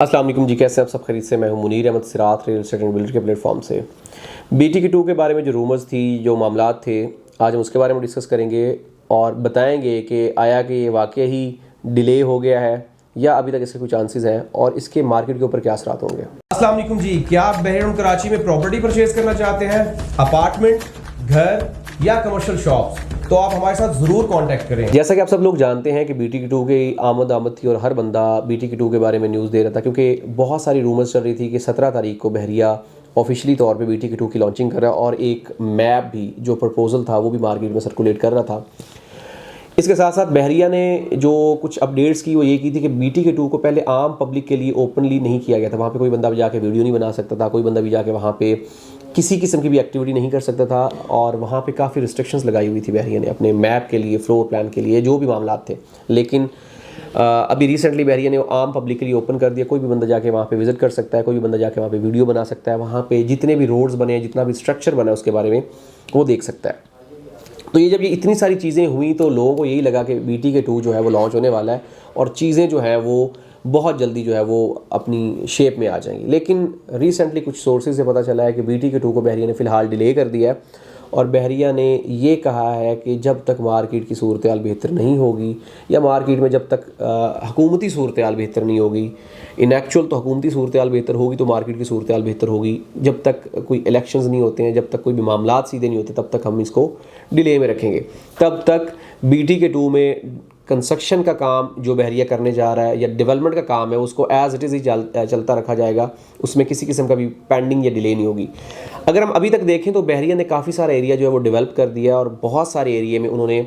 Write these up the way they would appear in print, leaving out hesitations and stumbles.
अस्सलाम वालेकुम जी, कैसे आप सब खरीद से। मैं हूं मुनीर अहमद सिरात रियल एस्टेट एंड बिल्डर के प्लेटफॉर्म से। BTK2 के बारे में जो रूमर्स थी, जो मामलात थे, आज हम उसके बारे में डिस्कस करेंगे और बताएंगे कि आया कि ये वाकई ही डिले हो गया है या अभी तक इसके कोई चांसेस हैं और इसके मार्केट के ऊपर क्या असरात होंगे। अस्सलाम वालेकुम जी, क्या आप बहरीन कराची में प्रॉपर्टी परचेज करना चाहते हैं, अपार्टमेंट, घर या कमर्शियल शॉप्स, तो आप हमारे साथ ज़रूर कांटेक्ट करें। जैसा कि आप सब लोग जानते हैं कि BTK2 की आमद थी और हर बंदा BTK2 के बारे में न्यूज़ दे रहा था, क्योंकि बहुत सारी रूमर्स चल रही थी कि 17 तारीख को बहरिया ऑफिशियली तौर पे BTK2 की लॉन्चिंग कर रहा है और एक मैप भी जो प्रपोजल था वो भी मार्केट में सर्कुलेट कर रहा था। इसके साथ साथ बहरिया ने जो कुछ अपडेट्स की वो ये की थी कि BTK2 को पहले आम पब्लिक के लिए ओपनली नहीं किया गया था। वहाँ पे कोई बंदा भी जाके वीडियो नहीं बना सकता था, कोई बंदा भी जाके वहाँ पे किसी किस्म की भी एक्टिविटी नहीं कर सकता था और वहाँ पे काफ़ी रिस्ट्रिक्शंस लगाई हुई थी बहरिया ने अपने मैप के लिए, फ्लोर प्लान के लिए, जो भी मामलात थे। लेकिन अभी रिसेंटली बहरिया ने आम पब्लिक के लिए ओपन कर दिया। कोई भी बंदा जाके वहाँ पे विजिट कर सकता है, कोई भी बंदा जाके वहाँ पे वीडियो बना सकता है, वहाँ पे जितने भी रोड्स बने हैं, जितना भी स्ट्रक्चर बना है उसके बारे में वो देख सकता है। तो ये जब ये इतनी सारी चीज़ें हुई तो लोगों को यही लगा कि BTK2 जो है वो लॉन्च होने वाला है और चीज़ें जो है वो बहुत जल्दी जो है वो अपनी शेप में आ जाएंगी। लेकिन रिसेंटली कुछ सोर्सेज से पता चला है कि BTK2 को बहरिया ने फ़िलहाल डिले कर दिया है और बहरिया ने ये कहा है कि जब तक मार्केट की सूरत हाल बेहतर नहीं होगी या मार्केट में जब तक हुकूमती सूरत हाल बेहतर नहीं होगी, इन एक्चुअल तो हुकूमती सूरत हाल बेहतर होगी तो मार्केट की सूरत हाल बेहतर होगी, जब तक कोई इलेक्शंस नहीं होते हैं, जब तक कोई भी मामलात सीधे नहीं होते, तब तक हम इसको डिले में रखेंगे। तब तक BTK2 में कंस्ट्रक्शन का काम जो बहरिया करने जा रहा है या डेवलपमेंट का काम है उसको एज इट इज़ ही चलता रखा जाएगा, उसमें किसी किस्म का भी पेंडिंग या डिले नहीं होगी। अगर हम अभी तक देखें तो बहरिया ने काफ़ी सारा एरिया जो है वो डेवलप कर दिया और बहुत सारे एरिया में उन्होंने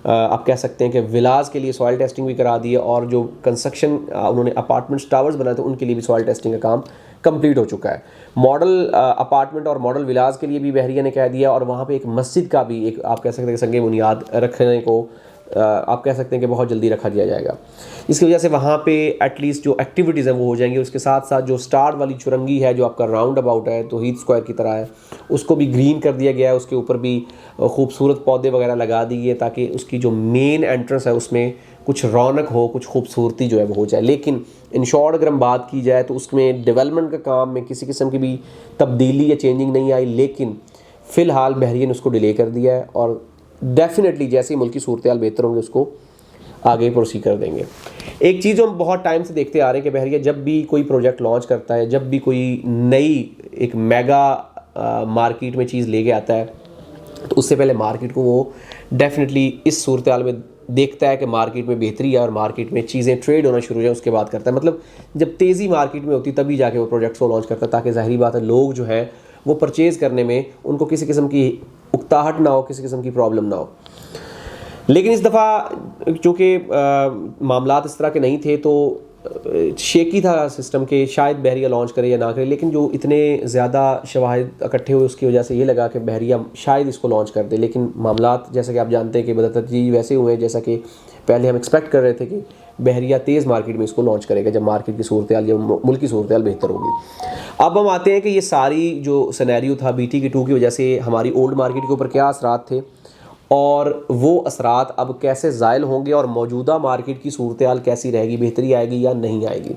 आप कह सकते हैं कि विलास के लिए सॉइल टेस्टिंग भी करा दी है और जो कंस्ट्रक्शन उन्होंने अपार्टमेंट्स टावर्स बनाए थे उनके लिए भी सॉइल टेस्टिंग का काम कंप्लीट हो चुका है। मॉडल अपार्टमेंट और मॉडल विलास के लिए भी बहरिया ने कह दिया और वहाँ पे एक मस्जिद का भी एक आप कह सकते हैं संगे बुनियाद रखने को आप कह सकते हैं कि बहुत जल्दी रखा दिया जाएगा। इसकी वजह से वहाँ पे एटलीस्ट जो एक्टिविटीज़ हैं वो हो जाएंगी। उसके साथ साथ जो स्टार वाली चुरंगी है जो आपका राउंड अबाउट है तो हीथ स्क्वायर की तरह है, उसको भी ग्रीन कर दिया गया है, उसके ऊपर भी खूबसूरत पौधे वगैरह लगा दिए ताकि उसकी जो मेन एंट्रेंस है उसमें कुछ रौनक हो, कुछ खूबसूरती जो है वो हो जाए। लेकिन इन शॉर्ट अगर हम बात की जाए तो उसमें डेवलपमेंट का काम में किसी किस्म की भी तब्दीली या चेंजिंग नहीं आई, लेकिन फ़िलहाल बहरिया ने उसको डिले कर दिया है और डेफिनेटली जैसे ही मुल्क की सूरत हाल बेहतर होंगे उसको आगे प्रोसीड कर देंगे। एक चीज़ जो हम बहुत टाइम से देखते आ रहे हैं कि बहरिया जब भी कोई प्रोजेक्ट लॉन्च करता है, जब भी कोई नई एक मेगा मार्केट में चीज़ लेके आता है तो उससे पहले मार्केट को वो डेफिनेटली इस सूरत हाल में देखता है कि मार्केट में बेहतरी है और मार्केट में चीज़ें ट्रेड होना शुरू हो जाए, उसके बाद करता है। मतलब जब तेज़ी मार्केट में होती तभी जाके वो प्रोजेक्ट्स को लॉन्च करता है ताकि ज़ाहिरी बात है लोग जो है वो परचेज़ करने में उनको किसी किस्म की उकताहट ना हो, किसी किस्म की प्रॉब्लम ना हो। लेकिन इस दफ़ा चूँकि मामलात इस तरह के नहीं थे तो शेकी था सिस्टम के शायद बहरिया लॉन्च करे या ना करे, लेकिन जो इतने ज़्यादा शवाहिद इकट्ठे हुए उसकी वजह से ये लगा कि बहरिया शायद इसको लॉन्च कर दे। लेकिन मामलात जैसा कि आप जानते हैं कि बदतरजीह वैसे हुए जैसा कि पहले हम एक्सपेक्ट कर रहे थे कि बहरिया तेज़ मार्केट में इसको लॉन्च करेगा जब मार्केट की सूरत हाल या मुल्क की सूरत हाल बेहतर होगी। अब हम आते हैं कि ये सारी जो सिनेरियो था BTK2 की वजह से हमारी ओल्ड मार्केट के ऊपर क्या असरात थे और वो असरात अब कैसे ज़ायल होंगे और मौजूदा मार्केट की सूरत हाल कैसी रहेगी, बेहतरी आएगी या नहीं आएगी।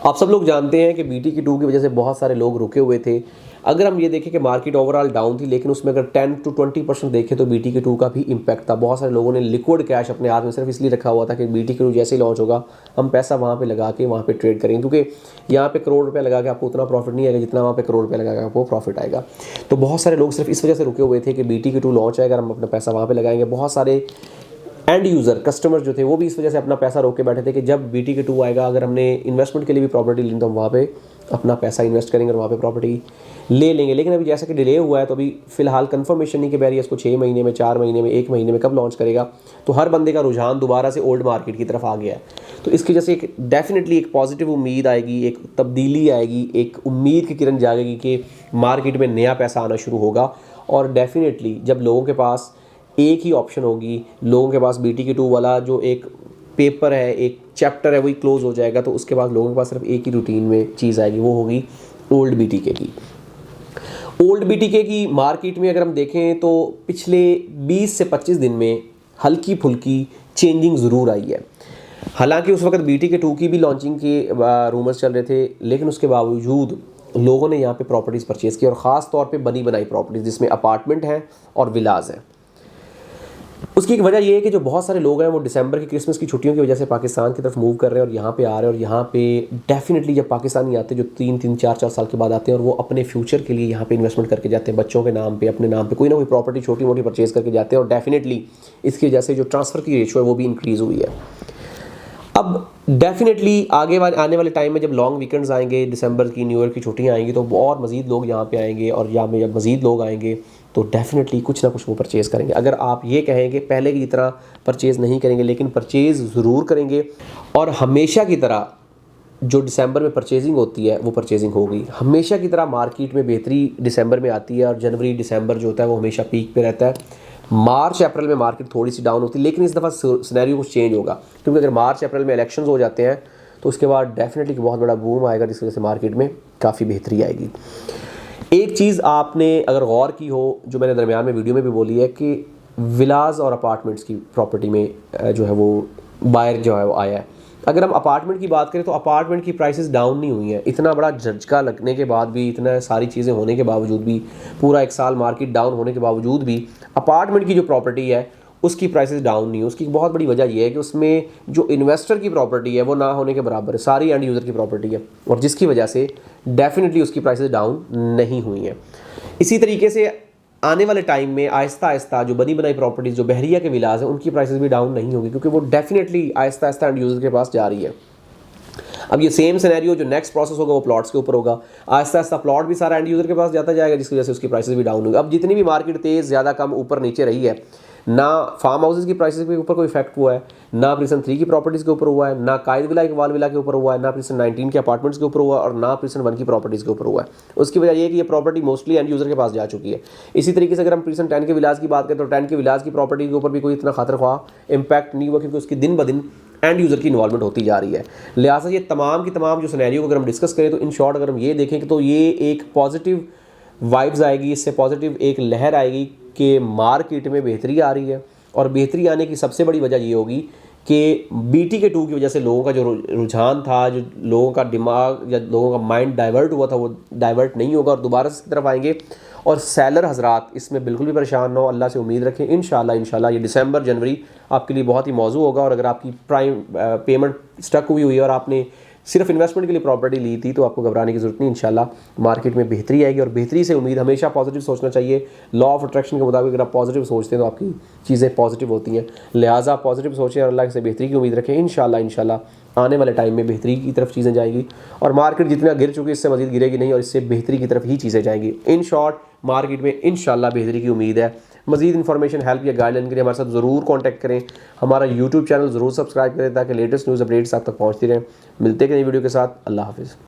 आप सब लोग जानते हैं कि BTK2 की वजह से बहुत सारे लोग रुके हुए थे। अगर हम ये देखें कि मार्केट ओवरऑल डाउन थी, लेकिन उसमें अगर 10 to 20% देखें तो BTK2 का भी इम्पैक्ट था। बहुत सारे लोगों ने लिक्विड कैश अपने हाथ में सिर्फ इसलिए रखा हुआ था कि BTK2 जैसे ही लॉन्च होगा हम पैसा वहाँ पे लगा के वहाँ पे ट्रेड करेंगे, क्योंकि यहाँ पे करोड़ रुपये लगा के आपको उतना प्रॉफिट नहीं आएगा जितना वहाँ पे करोड़ रुपये लगा के आपको प्रॉफिट आएगा। तो बहुत सारे लोग सिर्फ इस वजह से रुके हुए थे कि BTK2 लॉन्च आएगा, हम अपना पैसा वहाँ पर लगाएंगे। बहुत सारे एंड यूज़र कस्टमर जो थे वो भी इस वजह से अपना पैसा रोक के बैठे थे कि जब BTK2 आएगा, अगर हमने इन्वेस्टमेंट के लिए भी प्रॉपर्टी ली तो हम वहाँ पे अपना पैसा इन्वेस्ट करेंगे और वहाँ पे प्रॉपर्टी ले लेंगे। लेकिन अभी जैसा कि डिले हुआ है तो अभी फ़िलहाल कंफर्मेशन नहीं कि बहरिया इसको 6 महीने में, 4 महीने में, 1 महीने में कब लॉन्च करेगा। तो हर बंदे का रुझान दोबारा से ओल्ड मार्केट की तरफ आ गया है। तो इसकी वजह से एक डेफिनेटली एक पॉजिटिव उम्मीद आएगी, एक तब्दीली आएगी, एक उम्मीद की किरण जागेगी कि मार्केट में नया पैसा आना शुरू होगा। और डेफिनेटली जब लोगों के पास एक ही ऑप्शन होगी, लोगों के पास BTK2 वाला जो एक पेपर है, एक चैप्टर है, वही क्लोज हो जाएगा, तो उसके बाद लोगों के पास सिर्फ एक ही रूटीन में चीज़ आएगी, वो होगी ओल्ड BTK की। ओल्ड BTK की मार्केट में अगर हम देखें तो पिछले 20 से 25 दिन में हल्की फुल्की चेंजिंग ज़रूर आई है। हालांकि उस वक्त BTK2 की भी लॉन्चिंग के रूमर्स चल रहे थे, लेकिन उसके बावजूद लोगों ने यहाँ पे प्रॉपर्टीज़ परचेज़ की और ख़ास तौर पे बनी बनाई प्रॉपर्टीज़ जिसमें अपार्टमेंट हैं और विलाज हैं। उसकी एक वजह ये है कि जो बहुत सारे लोग हैं वो दिसंबर की क्रिसमस की छुट्टियों की वजह से पाकिस्तान की तरफ मूव कर रहे हैं और यहाँ पे आ रहे हैं, और यहाँ पे डेफिनेटली जब पाकिस्तानी आते हैं जो 3-4 साल के बाद आते हैं और वो अपने फ्यूचर के लिए यहाँ पे इन्वेस्टमेंट करके जाते हैं, बच्चों के नाम पे, अपने नाम पे कोई ना कोई प्रॉपर्टी छोटी मोटी परचेज़ करके जाते हैं, और डेफिनेटली इसकी वजह से जो ट्रांसफ़र की रेशो है वो भी इंक्रीज़ हुई है। अब डेफिनेटली आने वाले टाइम में जब लॉन्ग वीकेंड्स आएंगे, दिसंबर की, न्यू ईयर की छुट्टियां आएंगी, तो और मज़ीद लोग यहाँ पे आएंगे, और यहाँ में जब मज़ीद लोग आएंगे तो डेफिनेटली कुछ ना कुछ वो परचेज़ करेंगे। अगर आप ये कहेंगे पहले की तरह परचेज़ नहीं करेंगे, लेकिन परचेज़ ज़रूर करेंगे, और हमेशा की तरह जो दिसंबर में परचेजिंग होती है वो परचेजिंग होगी। हमेशा की तरह मार्केट में बेहतरी दिसंबर में आती है, और जनवरी दिसंबर जो होता है वो हमेशा पीक पे रहता है। मार्च अप्रैल में मार्केट थोड़ी सी डाउन होती है, लेकिन इस दफ़ा सिनेरियो कुछ चेंज होगा, क्योंकि अगर मार्च अप्रैल में इलेक्शंस हो जाते हैं तो उसके बाद डेफिनेटली बहुत बड़ा बूम आएगा, जिसकी वजह से मार्केट में काफ़ी बेहतरी आएगी। एक चीज़ आपने अगर गौर की हो, जो मैंने दरमियान में वीडियो में भी बोली है, कि विलाज और अपार्टमेंट्स की प्रॉपर्टी में जो है वो बायर जो है वो आया है। अगर हम अपार्टमेंट की बात करें तो अपार्टमेंट की प्राइसेस डाउन नहीं हुई हैं। इतना बड़ा झटका लगने के बाद भी, इतना सारी चीज़ें होने के बावजूद भी, पूरा एक साल मार्केट डाउन होने के बावजूद भी अपार्टमेंट की जो प्रॉपर्टी है उसकी प्राइसेस डाउन नहीं है। उसकी एक बहुत बड़ी वजह यह है कि उसमें जो इन्वेस्टर की प्रॉपर्टी है वो ना होने के बराबर है, सारी एंड यूज़र की प्रॉपर्टी है, और जिसकी वजह से डेफिनेटली उसकी प्राइसेस डाउन नहीं हुई हैं। इसी तरीके से आने वाले टाइम में आहिस्ता आहिस्ता जो बनी बनाई प्रॉपर्टीज़, जो बहरिया के विलाज हैं, उनकी प्राइसेस भी डाउन नहीं होगी, क्योंकि वो definitely Aahista Aahista end user के पास जा रही है। अब ये सेम सिनेरियो जो नेक्स्ट प्रोसेस होगा वो प्लॉट्स के ऊपर होगा। आहिस्ता आहिस्ता प्लॉट भी सारा एंड यूज़र के पास जाता जाएगा, जिसकी वजह से उसकी प्राइसेस भी डाउन होगी। अब जितनी भी मार्केट तेज़ ज़्यादा कम ऊपर नीचे रही है, ना फार्म हाउसेज की प्राइसेस के ऊपर कोई इफेक्ट हुआ है, ना प्रिसन 3 की प्रॉपर्टीज़ के ऊपर हुआ है, ना कायद विला इकबाल विला के ऊपर हुआ है, ना प्रिसन 19 के अपार्टमेंट्स के ऊपर हुआ है, और ना प्रिसन 1 की प्रॉपर्टीज़ के ऊपर हुआ है। उसकी वजह ये है कि ये प्रॉपर्टी मोस्टली एंड यूज़र के पास जा चुकी है। इसी तरीके से अगर हम प्रिसन 10 के विलाज की बात करें तो 10 के विलाज की प्रॉपर्टी के ऊपर भी कोई इतना खातिर ख्वाह इम्पैक्ट नहीं हुआ, क्योंकि उसकी दिन ब दिन एंड यूज़र की इन्वॉल्वमेंट होती जा रही है। लिहाजा ये तमाम की तमाम जो सिनेरियो को अगर हम डिस्कस करें तो इन शॉर्ट अगर हम ये देखें तो ये एक पॉजिटिव वाइब्स आएगी, इससे पॉजिटिव एक लहर आएगी कि मार्केट में बेहतरी आ रही है। और बेहतरी आने की सबसे बड़ी वजह ये होगी कि BTK2 की वजह से लोगों का जो रुझान था, जो लोगों का दिमाग या लोगों का माइंड डाइवर्ट हुआ था, वो डाइवर्ट नहीं होगा और दोबारा से तरफ आएंगे। और सेलर हजरात इसमें बिल्कुल भी परेशान ना हो, अल्लाह से उम्मीद रखें। इंशाल्लाह ये दिसंबर जनवरी आपके लिए बहुत ही मौजू होगा। और अगर आपकी प्राइम पेमेंट स्टक हुई है और आपने सिर्फ इन्वेस्टमेंट के लिए प्रॉपर्टी ली थी तो आपको घबराने की जरूरत नहीं। इंशाल्लाह मार्केट में बेहतरी आएगी, और बेहतरी से उम्मीद, हमेशा पॉजिटिव सोचना चाहिए। लॉ ऑफ अट्रैक्शन के मुताबिक अगर आप पॉजिटिव सोचते हैं तो आपकी चीज़ें पॉजिटिव होती हैं। लिहाजा पॉजिटिव सोचें और अल्लाह से बेहतरी की उम्मीद रखें। इंशाल्लाह आने वाले टाइम में बेहतरी की तरफ चीज़ें जाएंगी, और मार्केट जितना गिर चुकी है इससे मज़ीद गिरेगी नहीं, और इससे बेहतरी की तरफ ही चीज़ें जाएंगी। इन शॉर्ट मार्केट में इंशाल्लाह बेहतरी की उम्मीद है। मज़ीद इन्फॉर्मेशन, हेल्प या गाइडलाइन के लिए हमारे साथ ज़रूर कॉन्टैक्ट करें। हमारा यूट्यूब चैनल ज़रूर सब्सक्राइब करें ताकि लेटेस्ट न्यूज़ अपडेट्स आप तक पहुँचती रहें। मिलते हैं नई वीडियो के साथ। अल्लाह हाफिज़।